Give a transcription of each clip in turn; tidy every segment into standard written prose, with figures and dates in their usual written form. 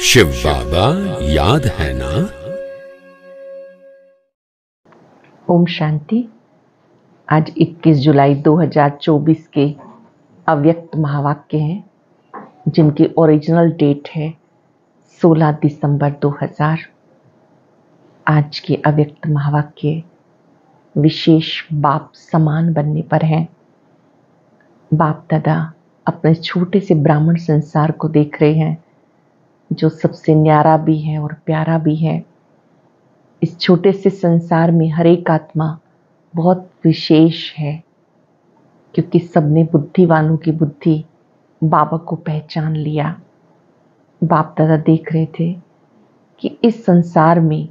शिव बाबा याद है ना। ओम शांति। आज 21 जुलाई 2024 के अव्यक्त महावाक्य हैं, जिनकी ओरिजिनल डेट है 16 दिसंबर 2000। आज के अव्यक्त महावाक्य विशेष बाप समान बनने पर हैं। बाप दादा अपने छोटे से ब्राह्मण संसार को देख रहे हैं, जो सबसे न्यारा भी है और प्यारा भी है। इस छोटे से संसार में हर एक आत्मा बहुत विशेष है, क्योंकि सबने बुद्धिवानों की बुद्धि बाबा को पहचान लिया। बाप दादा देख रहे थे कि इस संसार में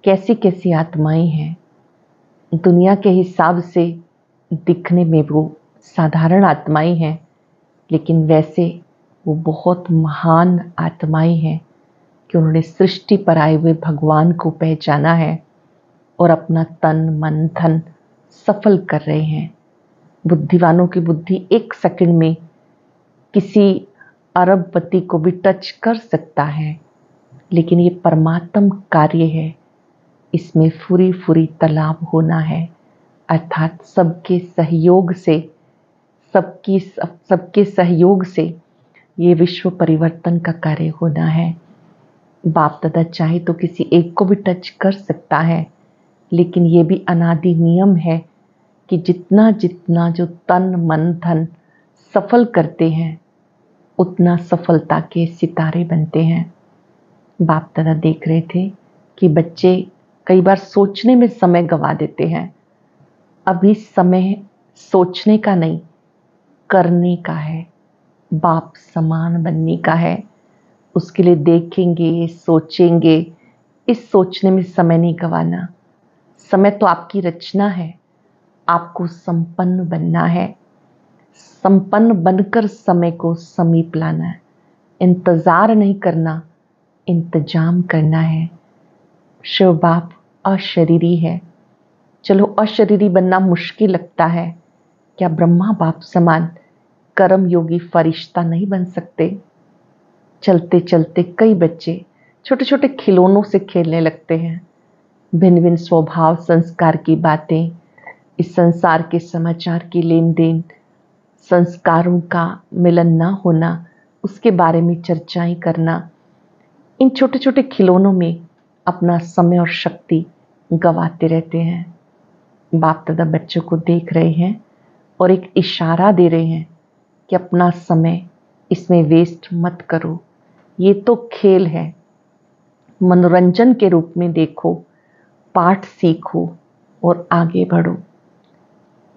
कैसी कैसी आत्माएं हैं। दुनिया के हिसाब से दिखने में वो साधारण आत्माएं हैं, लेकिन वैसे वो बहुत महान आत्माएं हैं कि उन्होंने सृष्टि पर आए हुए भगवान को पहचाना है और अपना तन मन धन सफल कर रहे हैं। बुद्धिवानों की बुद्धि एक सेकंड में किसी अरबपति को भी टच कर सकता है, लेकिन ये परमात्म कार्य है। इसमें फुरी फुरी तालाब होना है, अर्थात सबके सहयोग से सबके सहयोग से ये विश्व परिवर्तन का कार्य होना है। बाप दादा चाहे तो किसी एक को भी टच कर सकता है, लेकिन ये भी अनादि नियम है कि जितना जितना जो तन मन धन सफल करते हैं, उतना सफलता के सितारे बनते हैं। बाप दादा देख रहे थे कि बच्चे कई बार सोचने में समय गंवा देते हैं। अभी समय सोचने का नहीं, करने का है, बाप समान बनने का है। उसके लिए देखेंगे, सोचेंगे। इस सोचने में समय नहीं गंवाना। समय तो आपकी रचना है, आपको संपन्न बनना है। संपन्न बनकर समय को समीप लाना है। इंतजार नहीं करना, इंतजाम करना है। शिव बाप अशरीरी है। चलो अशरीरी बनना मुश्किल लगता है, क्या ब्रह्मा बाप समान कर्म योगी फरिश्ता नहीं बन सकते? चलते चलते कई बच्चे छोटे छोटे खिलौनों से खेलने लगते हैं। भिन्न भिन्न स्वभाव संस्कार की बातें, इस संसार के समाचार की लेन देन, संस्कारों का मिलन ना होना, उसके बारे में चर्चाएं करना, इन छोटे छोटे खिलौनों में अपना समय और शक्ति गंवाते रहते हैं। बाप दादा बच्चों को देख रहे हैं और एक इशारा दे रहे हैं कि अपना समय इसमें वेस्ट मत करो। ये तो खेल है, मनोरंजन के रूप में देखो, पाठ सीखो और आगे बढ़ो।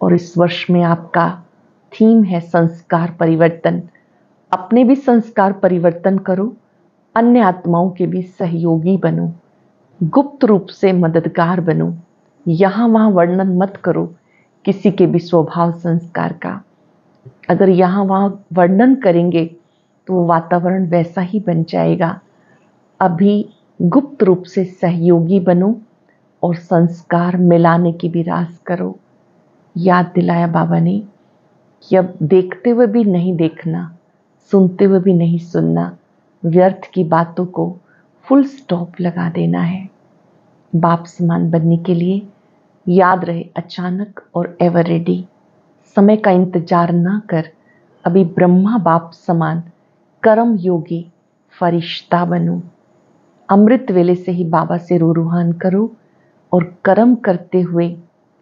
और इस वर्ष में आपका थीम है संस्कार परिवर्तन। अपने भी संस्कार परिवर्तन करो, अन्य आत्माओं के भी सहयोगी बनो, गुप्त रूप से मददगार बनो। यहाँ वहाँ वर्णन मत करो किसी के भी स्वभाव संस्कार का। अगर यहाँ वहाँ वर्णन करेंगे तो वो वातावरण वैसा ही बन जाएगा। अभी गुप्त रूप से सहयोगी बनो और संस्कार मिलाने की भी रास करो। याद दिलाया बाबा ने कि अब देखते हुए भी नहीं देखना, सुनते हुए भी नहीं सुनना, व्यर्थ की बातों को फुल स्टॉप लगा देना है। बाप समान बनने के लिए याद रहे, अचानक और एवर रेडी। समय का इंतजार ना कर, अभी ब्रह्मा बाप समान कर्म योगी फरिश्ता बनो। अमृत वेले से ही बाबा से रूहान करो और कर्म करते हुए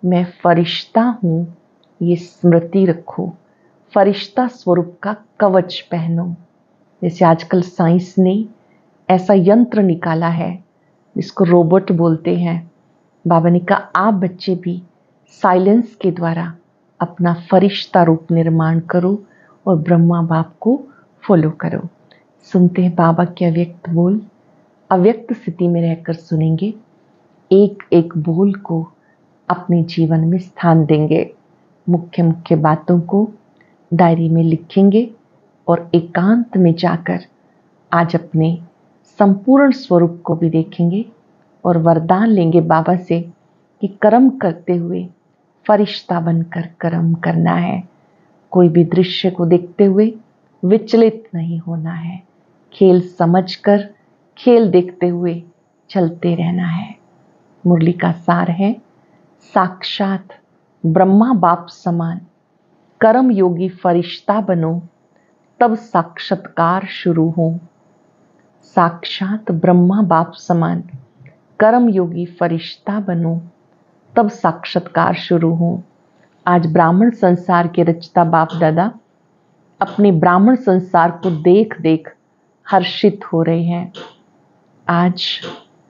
मैं फरिश्ता हूँ ये स्मृति रखो। फरिश्ता स्वरूप का कवच पहनो। जैसे आजकल साइंस ने ऐसा यंत्र निकाला है जिसको रोबोट बोलते हैं। बाबा ने कहा आप बच्चे भी साइलेंस के द्वारा अपना फरिश्ता रूप निर्माण करो और ब्रह्मा बाप को फॉलो करो। सुनते हैं बाबा के अव्यक्त बोल। अव्यक्त स्थिति में रहकर सुनेंगे, एक एक बोल को अपने जीवन में स्थान देंगे। मुख्य मुख्य बातों को डायरी में लिखेंगे और एकांत में जाकर आज अपने संपूर्ण स्वरूप को भी देखेंगे और वरदान लेंगे बाबा से कि कर्म करते हुए फरिश्ता बनकर कर्म करना है। कोई भी दृश्य को देखते हुए विचलित नहीं होना है। खेल समझकर खेल देखते हुए चलते रहना है। मुरली का सार है, साक्षात ब्रह्मा बाप समान कर्म योगी फरिश्ता बनो, तब साक्षात्कार शुरू हो। साक्षात ब्रह्मा बाप समान कर्म योगी फरिश्ता बनो, तब साक्षात्कार शुरू हो। आज ब्राह्मण संसार के रचता बाप दादा अपने ब्राह्मण संसार को देख देख हर्षित हो रहे हैं। आज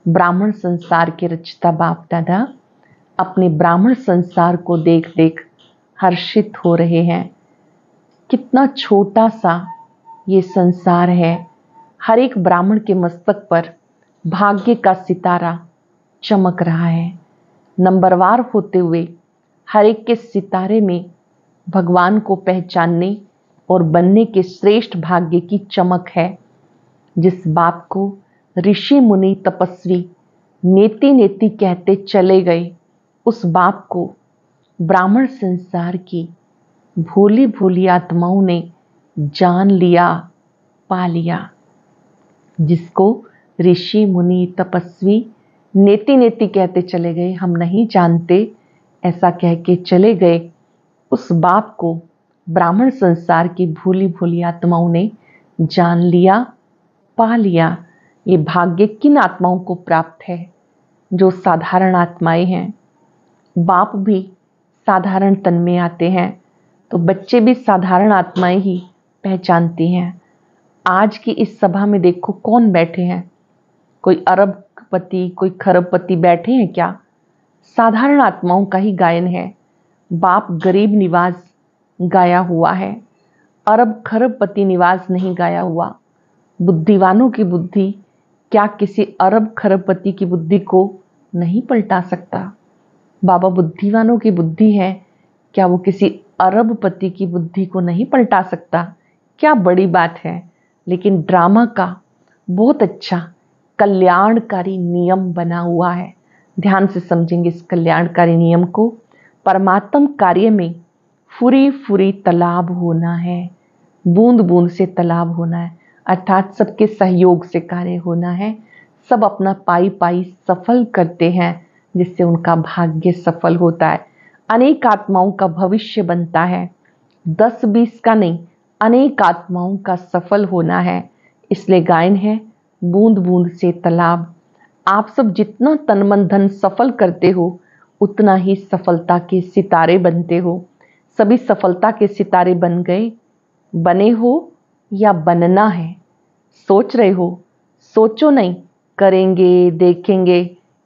ब्राह्मण संसार के रचता बाप दादा अपने ब्राह्मण संसार को देख देख हर्षित हो रहे हैं। कितना छोटा सा ये संसार है। हर एक ब्राह्मण के मस्तक पर भाग्य का सितारा चमक रहा है। नंबरवार होते हुए हर एक के सितारे में भगवान को पहचानने और बनने के श्रेष्ठ भाग्य की चमक है। जिस बाप को ऋषि मुनि तपस्वी नेति नेति कहते चले गए, उस बाप को ब्राह्मण संसार की भोली भोली आत्माओं ने जान लिया, पा लिया। जिसको ऋषि मुनि तपस्वी नेति नेति कहते चले गए, हम नहीं जानते ऐसा कह के चले गए, उस बाप को ब्राह्मण संसार की भोली भोली आत्माओं ने जान लिया, पा लिया। ये भाग्य किन आत्माओं को प्राप्त है? जो साधारण आत्माएं हैं। बाप भी साधारण तन में आते हैं तो बच्चे भी साधारण आत्माएं ही पहचानती हैं। आज की इस सभा में देखो कौन बैठे हैं? कोई अरबपति, कोई खरबपति बैठे हैं क्या? साधारण आत्माओं का ही गायन है। बाप गरीब निवास गाया हुआ है, अरब खरबपति निवास नहीं गाया हुआ। बुद्धिवानों की बुद्धि क्या किसी अरब खरबपति की बुद्धि को नहीं पलटा सकता? बाबा बुद्धिवानों की बुद्धि है, क्या वो किसी अरबपति की बुद्धि को नहीं पलटा सकता? क्या बड़ी बात है। लेकिन ड्रामा का बहुत अच्छा कल्याणकारी नियम बना हुआ है। ध्यान से समझेंगे इस कल्याणकारी नियम को। परमात्म कार्य में फुरी फुरी तालाब होना है, बूंद बूंद से तालाब होना है, अर्थात सबके सहयोग से कार्य होना है। सब अपना पाई पाई सफल करते हैं, जिससे उनका भाग्य सफल होता है। अनेक आत्माओं का भविष्य बनता है, 10-20 का नहीं, अनेक आत्माओं का सफल होना है। इसलिए गायन है बूंद बूंद से तालाब। आप सब जितना तन मन धन सफल करते हो, उतना ही सफलता के सितारे बनते हो। सभी सफलता के सितारे बन गए, बने हो या बनना है? सोच रहे हो? सोचो नहीं, करेंगे, देखेंगे,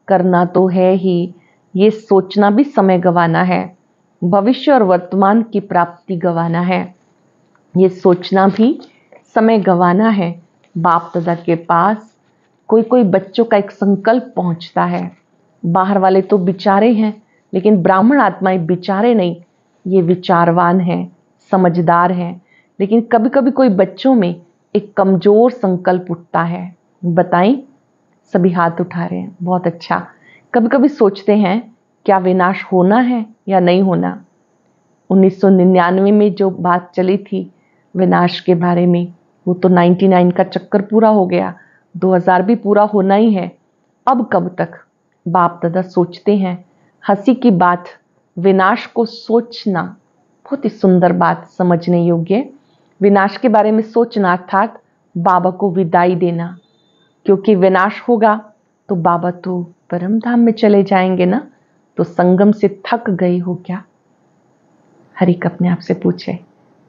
करना तो है ही। ये सोचना भी समय गंवाना है, भविष्य और वर्तमान की प्राप्ति गंवाना है। ये सोचना भी समय गंवाना है। बाप दादा के पास कोई कोई बच्चों का एक संकल्प पहुंचता है। बाहर वाले तो बिचारे हैं, लेकिन ब्राह्मण आत्माएं बिचारे नहीं, ये विचारवान हैं, समझदार हैं। लेकिन कभी कभी कोई बच्चों में एक कमजोर संकल्प उठता है। बताएं? सभी हाथ उठा रहे हैं, बहुत अच्छा। कभी कभी सोचते हैं क्या विनाश होना है या नहीं होना। 1999 में जो बात चली थी विनाश के बारे में, वो तो 99 का चक्कर पूरा हो गया, 2000 भी पूरा होना ही है। अब कब तक? बाप दादा सोचते हैं। हंसी की बात, विनाश को सोचना बहुत ही सुंदर बात, समझने योग्य। विनाश के बारे में सोचना अर्थात बाबा को विदाई देना, क्योंकि विनाश होगा तो बाबा तो परम धाम में चले जाएंगे ना। तो संगम से थक गए हो क्या? हर एक अपने आप से पूछे।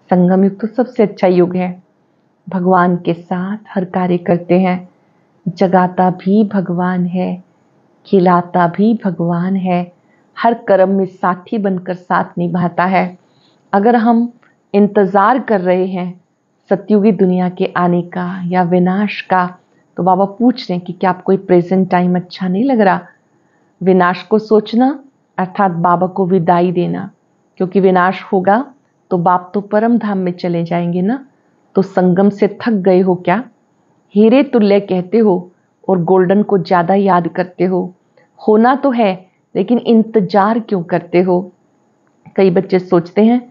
संगम युग तो सबसे अच्छा युग है। भगवान के साथ हर कार्य करते हैं। जगाता भी भगवान है, खिलाता भी भगवान है, हर कर्म में साथी बनकर साथ निभाता है। अगर हम इंतजार कर रहे हैं सतयुगी दुनिया के आने का या विनाश का, तो बाबा पूछ रहे हैं कि क्या आपको प्रेजेंट टाइम अच्छा नहीं लग रहा? विनाश को सोचना अर्थात बाबा को विदाई देना, क्योंकि विनाश होगा तो बाप तो परम धाम में चले जाएंगे ना। तो संगम से थक गए हो क्या? हीरे तुल्य कहते हो और गोल्डन को ज्यादा याद करते हो। होना तो है, लेकिन इंतजार क्यों करते हो? कई बच्चे सोचते हैं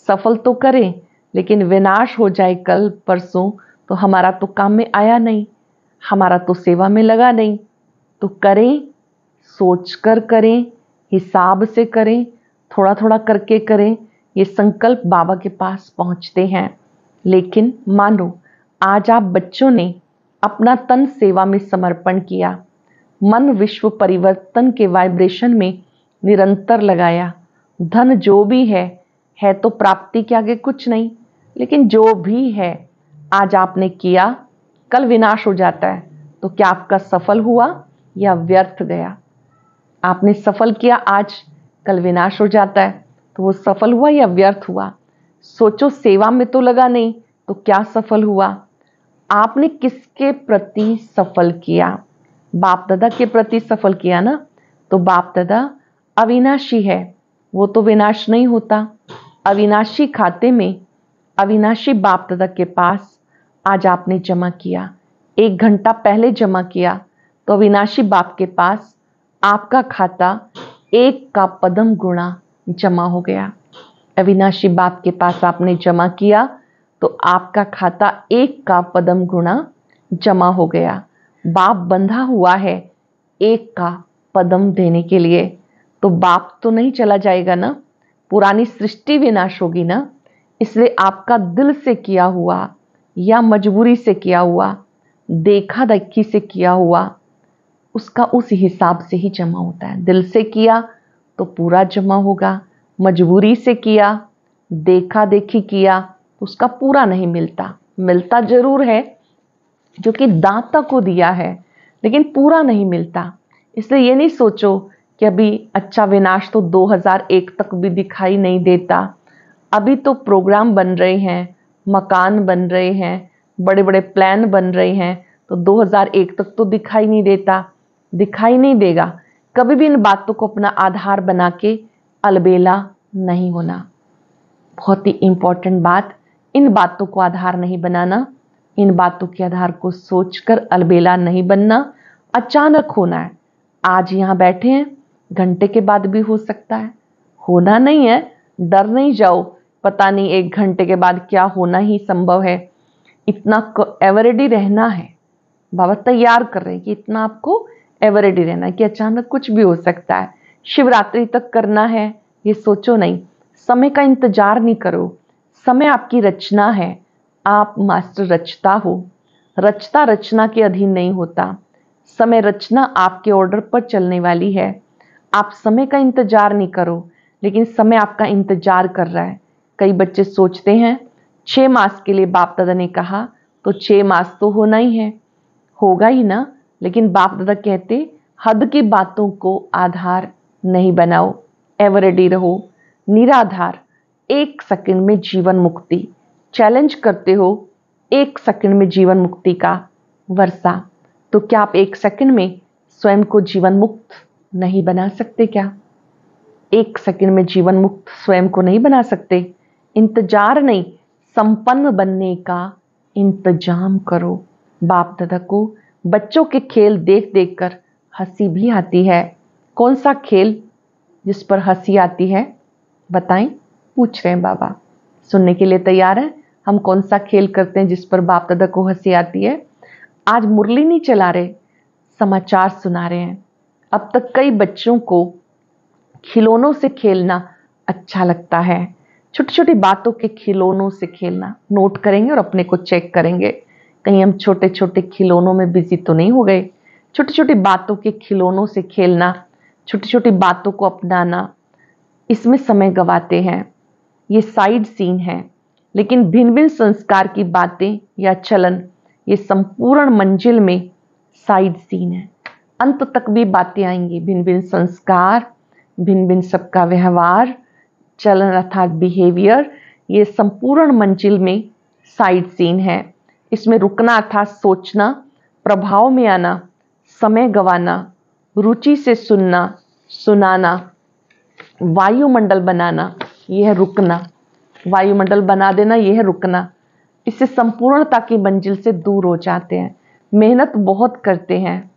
सफल तो करें, लेकिन विनाश हो जाए कल परसों तो हमारा तो काम में आया नहीं। हमारा तो सेवा में लगा नहीं, तो करें, सोच कर करें, हिसाब से करें, थोड़ा थोड़ा करके करें, ये संकल्प बाबा के पास पहुंचते हैं। लेकिन मानो आज आप बच्चों ने अपना तन सेवा में समर्पण किया, मन विश्व परिवर्तन के वाइब्रेशन में निरंतर लगाया। धन जो भी है तो प्राप्ति के आगे कुछ नहीं, लेकिन जो भी है आज आपने किया, कल विनाश हो जाता है। तो क्या आपका सफल हुआ या व्यर्थ गया? आपने सफल किया आज, कल विनाश हो जाता है, तो वो सफल हुआ या व्यर्थ हुआ? सोचो, सेवा में तो लगा नहीं, तो क्या सफल हुआ? आपने किसके प्रति सफल किया? बाप दादा के प्रति सफल किया ना। तो बाप दादा अविनाशी है, वो तो विनाश नहीं होता। अविनाशी खाते में अविनाशी बाप दादा के पास आज आपने जमा किया, 1 घंटा पहले जमा किया, तो अविनाशी बाप के पास आपका खाता 1 का पदम गुणा जमा हो गया। अविनाशी बाप के पास आपने जमा किया तो आपका खाता 1 का पदम गुणा जमा हो गया। बाप बंधा हुआ है 1 का पदम देने के लिए, तो बाप तो नहीं चला जाएगा ना, पुरानी सृष्टि विनाश होगी ना। इसलिए आपका दिल से किया हुआ या मजबूरी से किया हुआ, देखा देखी से किया हुआ, उसका उस हिसाब से ही जमा होता है। दिल से किया तो पूरा जमा होगा, मजबूरी से किया, देखा देखी किया तो उसका पूरा नहीं मिलता। मिलता जरूर है जो कि दाता को दिया है, लेकिन पूरा नहीं मिलता। इसलिए ये नहीं सोचो कि अभी अच्छा विनाश तो 2001 तक भी दिखाई नहीं देता। अभी तो प्रोग्राम बन रहे हैं, मकान बन रहे हैं, बड़े बड़े प्लान बन रहे हैं, तो 2001 तक तो दिखाई नहीं देता, दिखाई नहीं देगा। कभी भी इन बातों को अपना आधार बना के अलबेला नहीं होना। बहुत ही इंपॉर्टेंट बात, इन बातों को आधार नहीं बनाना, इन बातों के आधार को सोचकर अलबेला नहीं बनना। अचानक होना है, आज यहाँ बैठे हैं, घंटे के बाद भी हो सकता है, होना नहीं है, डर नहीं जाओ, पता नहीं 1 घंटे के बाद क्या होना ही संभव है। इतना एवरेडी रहना है, बाबा तैयार कर रहे हैं कि इतना आपको एवरेडी रहना है कि अचानक कुछ भी हो सकता है। शिवरात्रि तक करना है ये सोचो नहीं, समय का इंतजार नहीं करो। समय आपकी रचना है, आप मास्टर रचता हो, रचता रचना के अधीन नहीं होता। समय रचना आपके ऑर्डर पर चलने वाली है। आप समय का इंतजार नहीं करो, लेकिन समय आपका इंतजार कर रहा है। कई बच्चे सोचते हैं 6 मास के लिए बाप दादा ने कहा, तो 6 मास तो होना ही है, होगा ही ना। लेकिन बाप दादा कहते हद की बातों को आधार नहीं बनाओ, एवरेडी रहो, निराधार। 1 सेकंड में जीवन मुक्ति, चैलेंज करते हो 1 सेकंड में जीवन मुक्ति का वर्षा। तो क्या आप 1 सेकंड में स्वयं को जीवन मुक्त नहीं बना सकते? क्या 1 सेकंड में जीवन मुक्त स्वयं को नहीं बना सकते? इंतजार नहीं, संपन्न बनने का इंतजाम करो। बाप दादा को बच्चों के खेल देख देख कर हंसी भी आती है। कौन सा खेल जिस पर हंसी आती है बताएं? पूछ रहे हैं बाबा, सुनने के लिए तैयार हैं? हम कौन सा खेल करते हैं जिस पर बाप दादा को हंसी आती है? आज मुरली नहीं चला रहे, समाचार सुना रहे हैं। अब तक कई बच्चों को खिलौनों से खेलना अच्छा लगता है, छोटी छोटी बातों के खिलौनों से खेलना। नोट करेंगे और अपने को चेक करेंगे, कहीं हम छोटे छोटे खिलौनों में बिजी तो नहीं हो गए। छोटी छोटी बातों के खिलौनों से खेलना, छोटी छोटी बातों को अपनाना, इसमें समय गवाते हैं। ये साइड सीन है, लेकिन भिन्न भिन्न संस्कार की बातें या चलन ये संपूर्ण मंजिल में साइड सीन है। अंत तक भी बातें आएंगी, भिन्न भिन्न संस्कार, भिन्न भिन्न सबका व्यवहार, चलन अर्थात बिहेवियर, ये संपूर्ण मंजिल में साइड सीन है। इसमें रुकना अर्थात सोचना, प्रभाव में आना, समय गवाना, रुचि से सुनना, सुनाना, वायुमंडल बनाना, यह है रुकना। वायुमंडल बना देना, यह है रुकना। इससे संपूर्णता की मंजिल से दूर हो जाते हैं। मेहनत बहुत करते हैं,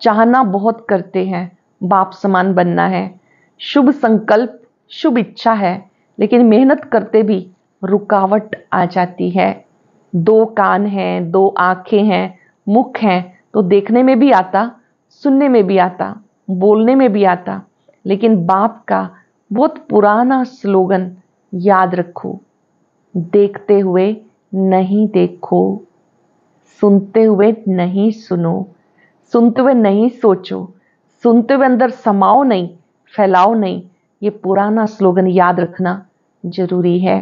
चाहना बहुत करते हैं, बाप समान बनना है, शुभ संकल्प, शुभ इच्छा है, लेकिन मेहनत करते भी रुकावट आ जाती है। 2 कान हैं, 2 आंखें हैं, मुख हैं, तो देखने में भी आता, सुनने में भी आता, बोलने में भी आता, लेकिन बाप का बहुत पुराना स्लोगन याद रखो, देखते हुए नहीं देखो, सुनते हुए नहीं सुनो, सुनते हुए नहीं सोचो, सुनते हुए अंदर समाओ नहीं, फैलाओ नहीं। ये पुराना स्लोगन याद रखना जरूरी है,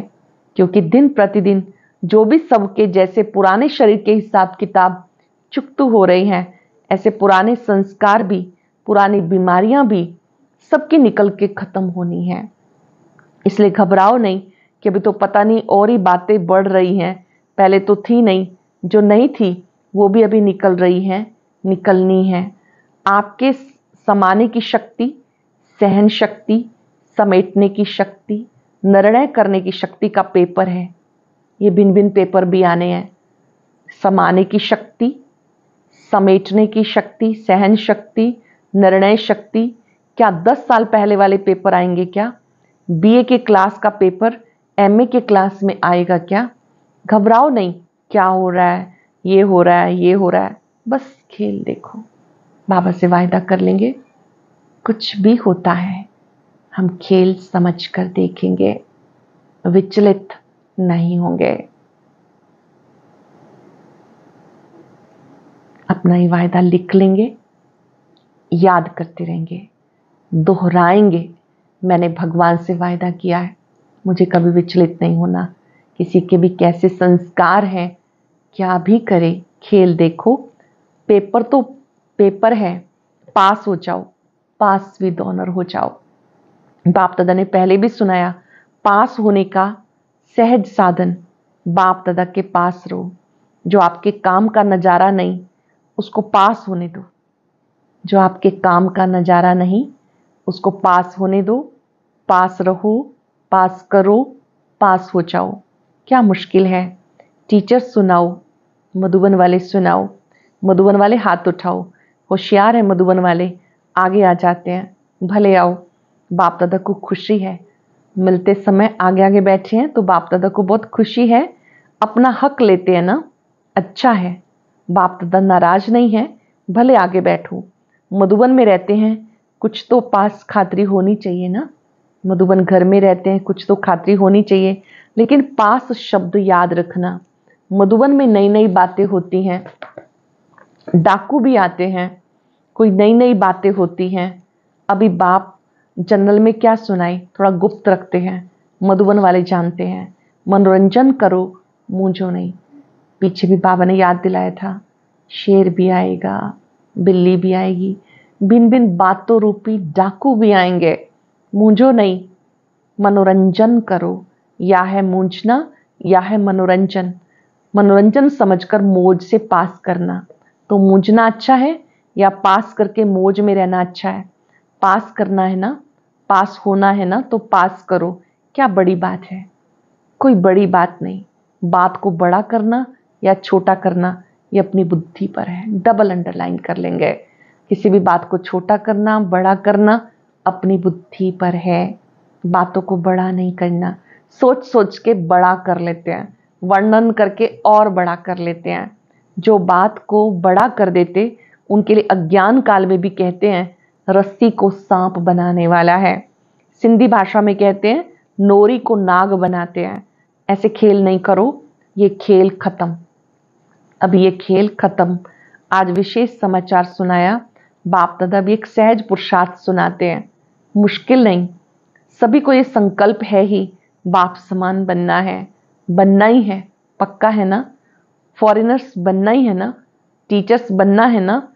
क्योंकि दिन प्रतिदिन जो भी सबके जैसे पुराने शरीर के हिसाब किताब चुकतू हो रहे हैं, ऐसे पुराने संस्कार भी, पुरानी बीमारियां भी सबकी निकल के खत्म होनी है। इसलिए घबराओ नहीं कि अभी तो पता नहीं और ही बातें बढ़ रही हैं, पहले तो थी नहीं, जो नहीं थी वो भी अभी निकल रही है, निकलनी है। आपके समाने की शक्ति, सहन शक्ति, समेटने की शक्ति, निर्णय करने की शक्ति का पेपर है। ये भिन्न भिन्न पेपर भी आने हैं। समाने की शक्ति, समेटने की शक्ति, सहन शक्ति, निर्णय शक्ति। क्या 10 साल पहले वाले पेपर आएंगे क्या? बीए के क्लास का पेपर एमए के क्लास में आएगा क्या? घबराओ नहीं, क्या हो रहा है, ये हो रहा है, ये हो रहा है, बस खेल देखो। बाबा से वायदा कर लेंगे, कुछ भी होता है हम खेल समझ कर देखेंगे, विचलित नहीं होंगे। अपना ये वायदा लिख लेंगे, याद करते रहेंगे, दोहराएंगे। मैंने भगवान से वायदा किया है, मुझे कभी विचलित नहीं होना। किसी के भी कैसे संस्कार हैं, क्या भी करे, खेल देखो। पेपर तो पेपर है, पास हो जाओ, पास विद ऑनर हो जाओ। बाप दादा ने पहले भी सुनाया, पास होने का सहज साधन बाप दादा के पास रहो। जो आपके काम का नजारा नहीं, उसको पास होने दो। जो आपके काम का नजारा नहीं, उसको पास होने दो। पास रहो, पास करो, पास हो जाओ। क्या मुश्किल है? टीचर सुनाओ, मधुबन वाले सुनाओ, मधुबन वाले हाथ उठाओ। होशियार है मधुबन वाले, आगे आ जाते हैं, भले आओ। बाप दादा को खुशी है, मिलते समय आगे आगे बैठे हैं तो बाप दादा को बहुत खुशी है। अपना हक लेते हैं ना, अच्छा है। बाप दादा नाराज नहीं है, भले आगे बैठो। मधुबन में रहते हैं, कुछ तो पास खातिरी होनी चाहिए ना। मधुबन घर में रहते हैं, कुछ तो खातिरी होनी चाहिए। लेकिन पास शब्द याद रखना। मधुबन में नई नई बातें होती हैं, डाकू भी आते हैं, कोई नई नई बातें होती हैं। अभी बाप जनरल में क्या सुनाई, थोड़ा गुप्त रखते हैं, मधुबन वाले जानते हैं। मनोरंजन करो, मूंझो नहीं। पीछे भी बाबा ने याद दिलाया था, शेर भी आएगा, बिल्ली भी आएगी, भिन्न भिन्न बातों रूपी डाकू भी आएंगे, मूंझो नहीं। मनोरंजन करो, या है मूंझना या है मनोरंजन। मनोरंजन समझकर मौज से पास करना। तो मूंझना अच्छा है या पास करके मौज में रहना अच्छा है? पास करना है ना, पास होना है ना, तो पास करो। क्या बड़ी बात है? कोई बड़ी बात नहीं। बात को बड़ा करना या छोटा करना, ये अपनी बुद्धि पर है। डबल अंडरलाइन कर लेंगे। किसी भी बात को छोटा करना, बड़ा करना अपनी बुद्धि पर है। बातों को बड़ा नहीं करना। सोच सोच के बड़ा कर लेते हैं, वर्णन करके और बड़ा कर लेते हैं। जो बात को बड़ा कर देते, उनके लिए अज्ञान काल में भी कहते हैं, रस्सी को सांप बनाने वाला है। सिंधी भाषा में कहते हैं, नोरी को नाग बनाते हैं। ऐसे खेल नहीं करो, ये खेल खत्म। अब ये खेल खत्म। आज विशेष समाचार सुनाया, बाप दादा भी एक सहज पुरुषार्थ सुनाते हैं। मुश्किल नहीं, सभी को ये संकल्प है ही, बाप समान बनना है, बनना ही है, पक्का है ना। फॉरेनर्स बनना ही है ना, टीचर्स बनना है ना।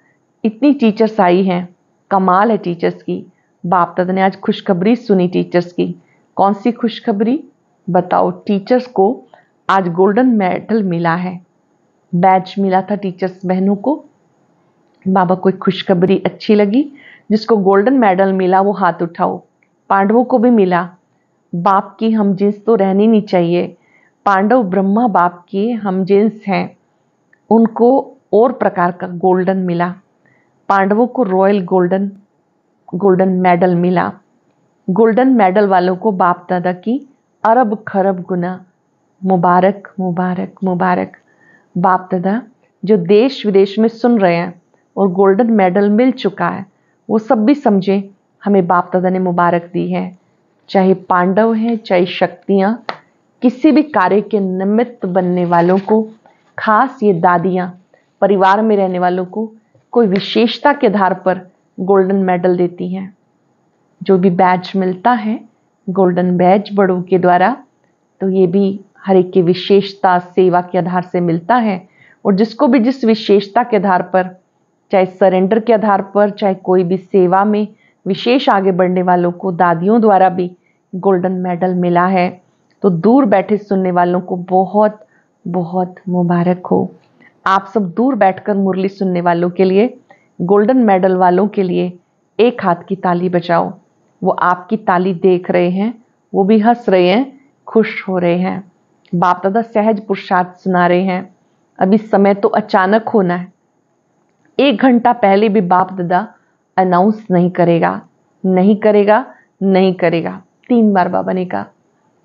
इतनी टीचर्स आई हैं, कमाल है टीचर्स की। बाप दादा ने आज खुशखबरी सुनी टीचर्स की। कौन सी खुशखबरी बताओ? टीचर्स को आज गोल्डन मेडल मिला है, बैच मिला था टीचर्स बहनों को। बाबा को एक खुशखबरी अच्छी लगी, जिसको गोल्डन मेडल मिला वो हाथ उठाओ। पांडवों को भी मिला। बाप की हम जिन्स तो रहनी नहीं चाहिए। पांडव ब्रह्मा बाप की हम जिन्स हैं, उनको और प्रकार का गोल्डन मिला। पांडवों को रॉयल गोल्डन मेडल मिला। गोल्डन मेडल वालों को बाप दादा की अरब खरब गुना मुबारक मुबारक मुबारक। बाप दादा जो देश विदेश में सुन रहे हैं, और गोल्डन मेडल मिल चुका है, वो सब भी समझे हमें बाप दादा ने मुबारक दी है। चाहे पांडव हैं, चाहे शक्तियां, किसी भी कार्य के निमित्त बनने वालों को, खास ये दादियां परिवार में रहने वालों को कोई विशेषता के आधार पर गोल्डन मेडल देती हैं। जो भी बैज मिलता है गोल्डन बैज बड़ों के द्वारा, तो ये भी हर एक की विशेषता सेवा के आधार से मिलता है। और जिसको भी जिस विशेषता के आधार पर, चाहे सरेंडर के आधार पर, चाहे कोई भी सेवा में विशेष आगे बढ़ने वालों को दादियों द्वारा भी गोल्डन मेडल मिला है। तो दूर बैठे सुनने वालों को बहुत बहुत मुबारक हो। आप सब दूर बैठकर मुरली सुनने वालों के लिए, गोल्डन मेडल वालों के लिए एक हाथ की ताली बजाओ। वो आपकी ताली देख रहे हैं, वो भी हंस रहे हैं, खुश हो रहे हैं। बाप दादा सहज पुरुषार्थ सुना रहे हैं। अभी समय तो अचानक होना है। 1 घंटा पहले भी बाप दादा अनाउंस नहीं करेगा, नहीं करेगा, नहीं करेगा। 3 बार बाबा ने कहा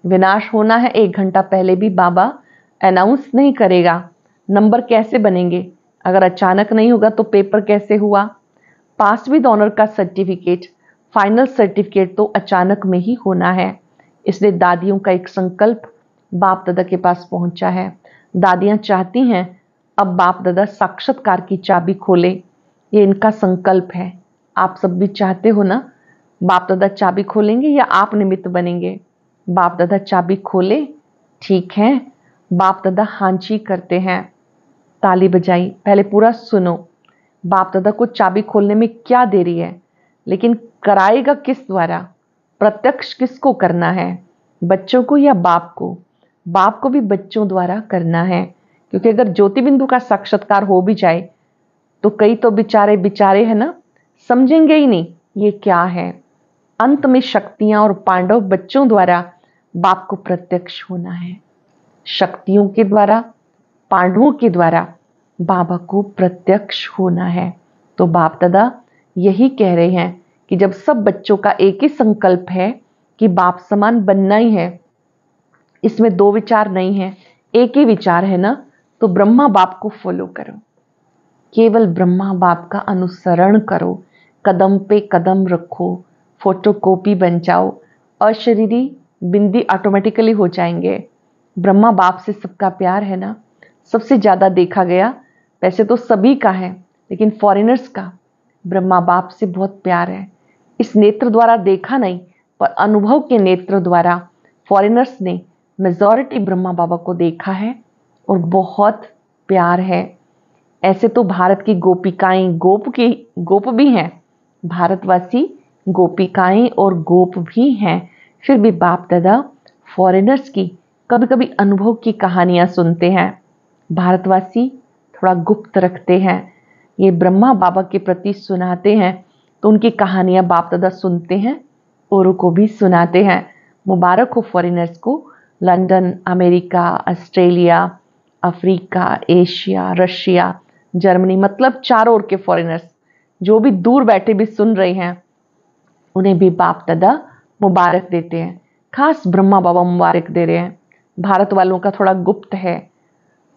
विनाश होना है, 1 घंटा पहले भी बाबा अनाउंस नहीं करेगा। नंबर कैसे बनेंगे? अगर अचानक नहीं होगा तो पेपर कैसे हुआ? पास विद ऑनर का सर्टिफिकेट, फाइनल सर्टिफिकेट तो अचानक में ही होना है। इसलिए दादियों का एक संकल्प बाप दादा के पास पहुंचा है। दादियां चाहती हैं अब बाप दादा साक्षात्कार की चाबी खोले। ये इनका संकल्प है। आप सब भी चाहते हो ना, बाप दादा चाबी खोलेंगे या आप निमित्त बनेंगे? बाप दादा चाबी खोले, ठीक है। बाप दादा हांची करते हैं। ताली बजाई, पहले पूरा सुनो। बाप दादा को चाबी खोलने में क्या देरी है, लेकिन कराएगा किस द्वारा? प्रत्यक्ष किसको करना है, बच्चों को या बाप को? बाप को भी बच्चों द्वारा करना है, क्योंकि अगर ज्योति बिंदु का साक्षात्कार हो भी जाए तो कई तो बेचारे बेचारे है ना, समझेंगे ही नहीं ये क्या है। अंत में शक्तियां और पांडव बच्चों द्वारा बाप को प्रत्यक्ष होना है। शक्तियों के द्वारा, पांडवों के द्वारा बाबा को प्रत्यक्ष होना है। तो बाप दादा यही कह रहे हैं कि जब सब बच्चों का एक ही संकल्प है कि बाप समान बनना ही है, इसमें 2 विचार नहीं है, एक ही विचार है ना, तो ब्रह्मा बाप को फॉलो करो। केवल ब्रह्मा बाप का अनुसरण करो, कदम पे कदम रखो, फोटोकॉपी बन जाओ, अशरीरी बिंदी ऑटोमेटिकली हो जाएंगे। ब्रह्मा बाप से सबका प्यार है ना, सबसे ज्यादा देखा गया, वैसे तो सभी का है, लेकिन फॉरेनर्स का ब्रह्मा बाप से बहुत प्यार है। इस नेत्र द्वारा देखा नहीं, पर अनुभव के नेत्र द्वारा फॉरेनर्स ने मेजॉरिटी ब्रह्मा बाबा को देखा है और बहुत प्यार है। ऐसे तो भारत की गोपिकाएं गोप भी हैं, भारतवासी गोपिकाएं और गोप भी हैं। फिर भी बाप दादा फॉरेनर्स की कभी कभी अनुभव की कहानियां सुनते हैं। भारतवासी थोड़ा गुप्त रखते हैं, ये ब्रह्मा बाबा के प्रति सुनाते हैं, तो उनकी कहानियां बाप दादा सुनते हैं, औरों को भी सुनाते हैं। मुबारक हो फॉरेनर्स को। London, America, Australia, Africa, Asia, Russia, Germany, मतलब चारों ओर के फॉरेनर्स जो भी दूर बैठे भी सुन रहे हैं, उन्हें भी बाप दादा मुबारक देते हैं। खास ब्रह्मा बाबा मुबारक दे रहे हैं। भारत वालों का थोड़ा गुप्त है,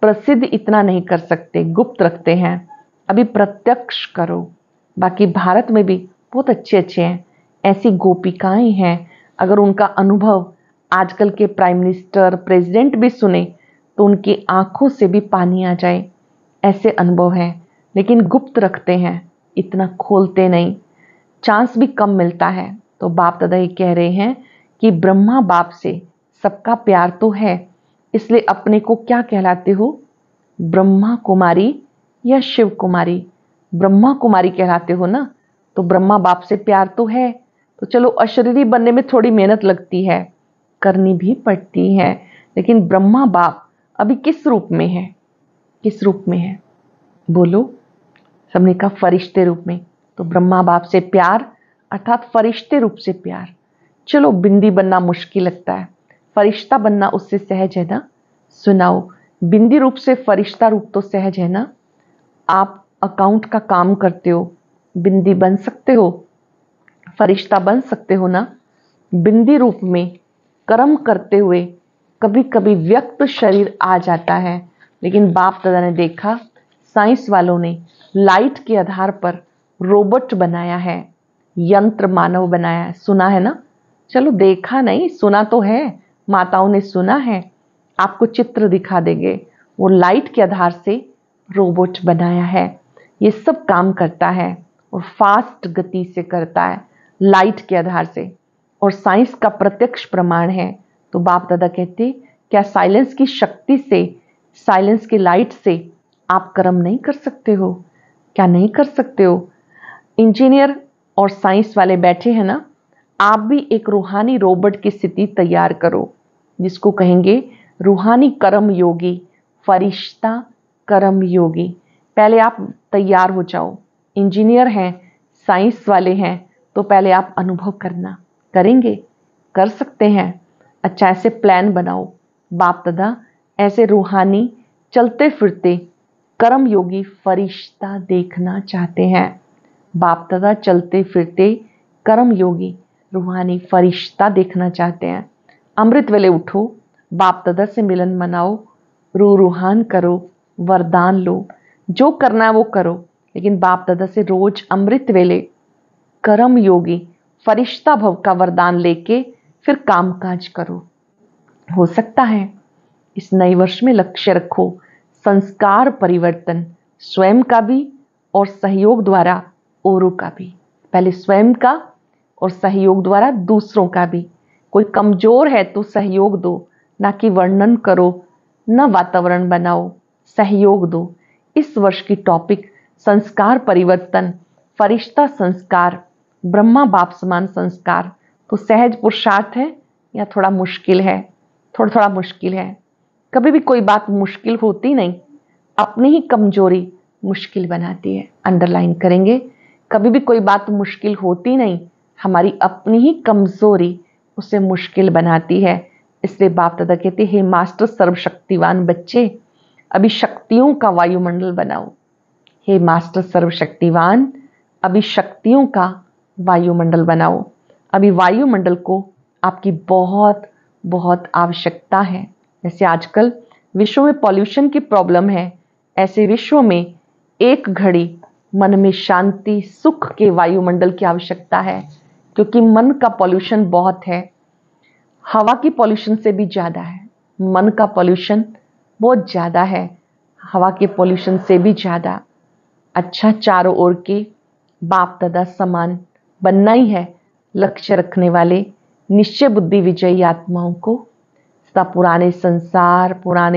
प्रसिद्ध इतना नहीं कर सकते, गुप्त रखते हैं। अभी प्रत्यक्ष करो। बाकी भारत में भी बहुत अच्छे अच्छे हैं, ऐसी गोपिकाएं हैं। अगर उनका अनुभव आजकल के प्राइम मिनिस्टर, प्रेसिडेंट भी सुने तो उनकी आंखों से भी पानी आ जाए, ऐसे अनुभव हैं। लेकिन गुप्त रखते हैं, इतना खोलते नहीं, चांस भी कम मिलता है। तो बाप दादा ये कह रहे हैं कि ब्रह्मा बाप से सबका प्यार तो है, इसलिए अपने को क्या कहलाते हो? ब्रह्मा कुमारी या शिव कुमारी? ब्रह्मा कुमारी कहलाते हो ना, तो ब्रह्मा बाप से प्यार तो है। तो चलो, अशरीरी बनने में थोड़ी मेहनत लगती है, करनी भी पड़ती है, लेकिन ब्रह्मा बाप अभी किस रूप में है? किस रूप में है बोलो? सबने कहा फरिश्ते रूप में। तो ब्रह्मा बाप से प्यार अर्थात फरिश्ते रूप से प्यार। चलो, बिंदी बनना मुश्किल लगता है, फरिश्ता बनना उससे सहज है ना। सुनाओ, बिंदी रूप से फरिश्ता रूप तो सहज है ना। आप अकाउंट का काम करते हो, बिंदी बन सकते हो, फरिश्ता बन सकते हो ना। बिंदी रूप में कर्म करते हुए कभी कभी व्यक्त शरीर आ जाता है, लेकिन बाप दादा ने देखा, साइंस वालों ने लाइट के आधार पर रोबोट बनाया है, यंत्र मानव बनाया है। सुना है ना? चलो देखा नहीं, सुना तो है, माताओं ने सुना है। आपको चित्र दिखा देंगे, वो लाइट के आधार से रोबोट बनाया है। ये सब काम करता है और फास्ट गति से करता है, लाइट के आधार से, और साइंस का प्रत्यक्ष प्रमाण है। तो बाप दादा कहते, क्या साइलेंस की शक्ति से, साइलेंस की लाइट से आप कर्म नहीं कर सकते हो? क्या नहीं कर सकते हो? इंजीनियर और साइंस वाले बैठे हैं ना, आप भी एक रूहानी रोबोट की स्थिति तैयार करो, जिसको कहेंगे रूहानी कर्म योगी, फरिश्ता कर्म योगी। पहले आप तैयार हो जाओ। इंजीनियर हैं, साइंस वाले हैं, तो पहले आप अनुभव करना। करेंगे? कर सकते हैं। अच्छा, ऐसे प्लान बनाओ। बाप दादा ऐसे रूहानी चलते फिरते कर्म योगी फरिश्ता देखना चाहते हैं। बाप दादा चलते फिरते कर्म योगी रूहानी फरिश्ता देखना चाहते हैं। अमृत वेले उठो, बाप दादा से मिलन मनाओ, रूहान करो, वरदान लो, जो करना है वो करो, लेकिन बाप दादा से रोज अमृत वेले कर्म योगी फरिश्ता भव का वरदान लेके फिर कामकाज करो। हो सकता है। इस नए वर्ष में लक्ष्य रखो संस्कार परिवर्तन, स्वयं का भी और सहयोग द्वारा औरों का भी। पहले स्वयं का और सहयोग द्वारा दूसरों का भी। कोई कमजोर है तो सहयोग दो, ना कि वर्णन करो, न वातावरण बनाओ, सहयोग दो। इस वर्ष की टॉपिक संस्कार परिवर्तन, फरिश्ता संस्कार, ब्रह्मा बाप समान संस्कार। तो सहज पुरुषार्थ है या थोड़ा मुश्किल है? थोड़ा मुश्किल है। कभी भी कोई बात मुश्किल होती नहीं, अपनी ही कमजोरी मुश्किल बनाती है। अंडरलाइन करेंगे, कभी भी कोई बात मुश्किल होती नहीं, हमारी अपनी ही कमजोरी उसे मुश्किल बनाती है। इसलिए बाप दादा कहते हैं, मास्टर सर्वशक्तिवान बच्चे, अभी शक्तियों का वायुमंडल बनाओ। हे मास्टर सर्वशक्तिवान, अभी शक्तियों का वायुमंडल बनाओ। अभी वायुमंडल को आपकी बहुत बहुत आवश्यकता है। जैसे आजकल विश्व में पॉल्यूशन की प्रॉब्लम है, ऐसे विश्व में एक घड़ी मन में शांति सुख के वायुमंडल की आवश्यकता है, क्योंकि मन का पॉल्यूशन बहुत है। हवा की पॉल्यूशन से भी ज्यादा है, मन का पॉल्यूशन बहुत ज्यादा है, हवा के पॉल्यूशन से भी ज्यादा। अच्छा, चारों ओर के बाप दादा समान बनना ही है लक्ष्य रखने वाले निश्चय बुद्धि विजयी आत्माओं को, सदा पुराने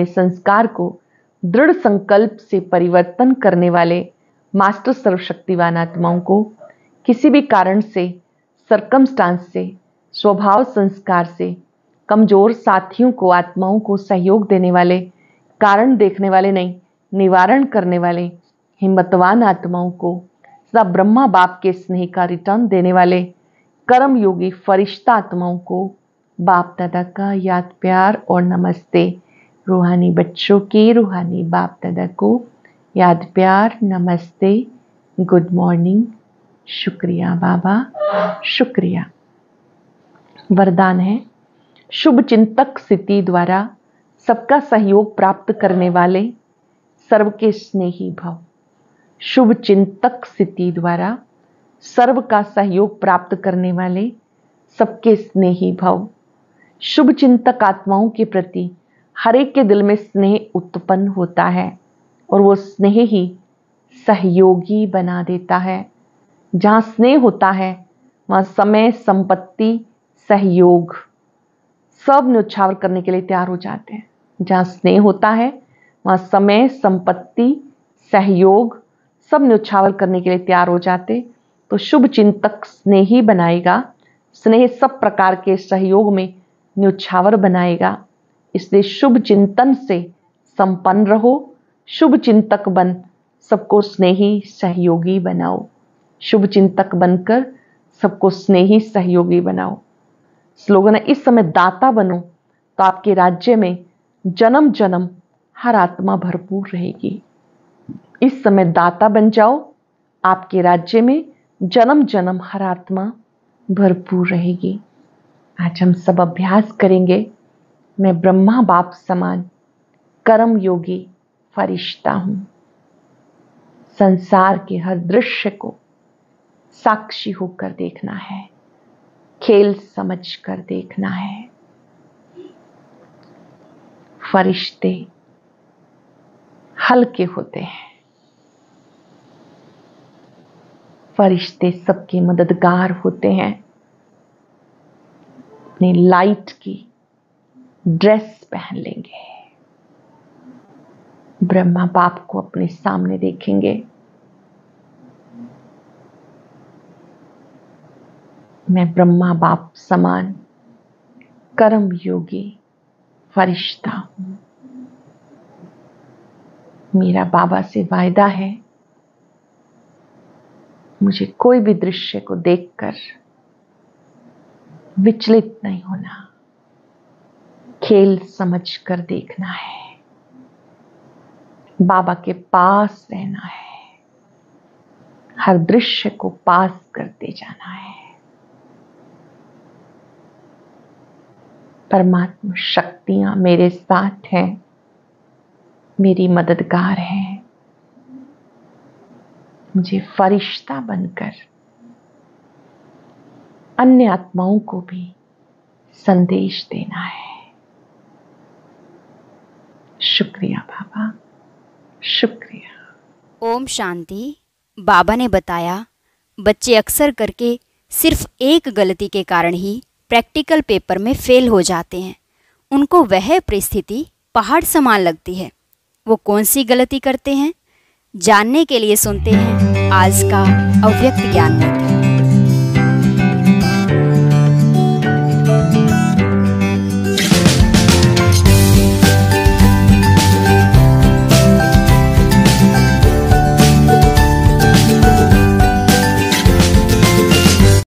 संस्कार को दृढ़ संकल्प से परिवर्तन करने वाले मास्टर सर्वशक्तिवान आत्माओं को, किसी भी कारण से, सरकमस्टांस से, स्वभाव संस्कार से कमजोर साथियों को, आत्माओं को सहयोग देने वाले, कारण देखने वाले नहीं, निवारण करने वाले हिम्मतवान आत्माओं को, सदा ब्रह्मा बाप के स्नेह का रिटर्न देने वाले कर्म योगी फरिश्ता आत्माओं को बाप दादा का याद प्यार और नमस्ते। रूहानी बच्चों के रूहानी बाप दादा को याद प्यार नमस्ते, गुड मॉर्निंग, शुक्रिया बाबा, शुक्रिया। वरदान है, शुभ चिंतक स्थिति द्वारा सबका सहयोग प्राप्त करने वाले सर्व के स्नेही भव। शुभ चिंतक स्थिति द्वारा सर्व का सहयोग प्राप्त करने वाले सबके स्नेही भव। शुभ चिंतक आत्माओं के प्रति हर एक के दिल में स्नेह उत्पन्न होता है और वो स्नेह ही सहयोगी बना देता है। जहाँ स्नेह होता है वहाँ समय, संपत्ति, सहयोग सब न्यौछावर करने के लिए तैयार हो जाते हैं। जहाँ स्नेह होता है वहाँ समय, संपत्ति, सहयोग सब न्यौछावर करने के लिए तैयार हो जाते। तो शुभ चिंतक स्नेही बनाएगा, स्नेह सब प्रकार के सहयोग में न्यौछावर बनाएगा। इसलिए शुभ चिंतन से संपन्न रहो, शुभ चिंतक बन सबको स्नेही सहयोगी बनाओ। शुभ चिंतक बनकर सबको स्नेही सहयोगी बनाओ। स्लोगन है, इस समय दाता बनो तो आपके राज्य में जन्म जन्म हर आत्मा भरपूर रहेगी। इस समय दाता बन जाओ, आपके राज्य में जन्म जन्म हर आत्मा भरपूर रहेगी। आज हम सब अभ्यास करेंगे, मैं ब्रह्मा बाप समान कर्म योगी फरिश्ता हूं। संसार के हर दृश्य को साक्षी होकर देखना है, खेल समझकर देखना है। फरिश्ते हल्के होते हैं, फरिश्ते सबके मददगार होते हैं। अपनी लाइट की ड्रेस पहन लेंगे, ब्रह्मा बाप को अपने सामने देखेंगे। मैं ब्रह्मा बाप समान कर्म योगी फरिश्ता हूं। मेरा बाबा से वायदा है, मुझे कोई भी दृश्य को देखकर विचलित नहीं होना, खेल समझकर देखना है, बाबा के पास रहना है, हर दृश्य को पास करते जाना है। परमात्मा शक्तियां मेरे साथ हैं, मेरी मददगार हैं। मुझे फरिश्ता बनकर अन्य आत्माओं को भी संदेश देना है। शुक्रिया बाबा, शुक्रिया। ओम शांति। बाबा ने बताया, बच्चे अक्सर करके सिर्फ एक गलती के कारण ही प्रैक्टिकल पेपर में फेल हो जाते हैं। उनको वह परिस्थिति पहाड़ समान लगती है। वो कौन सी गलती करते हैं, जानने के लिए सुनते हैं आज का अव्यक्त ज्ञान मंत्र।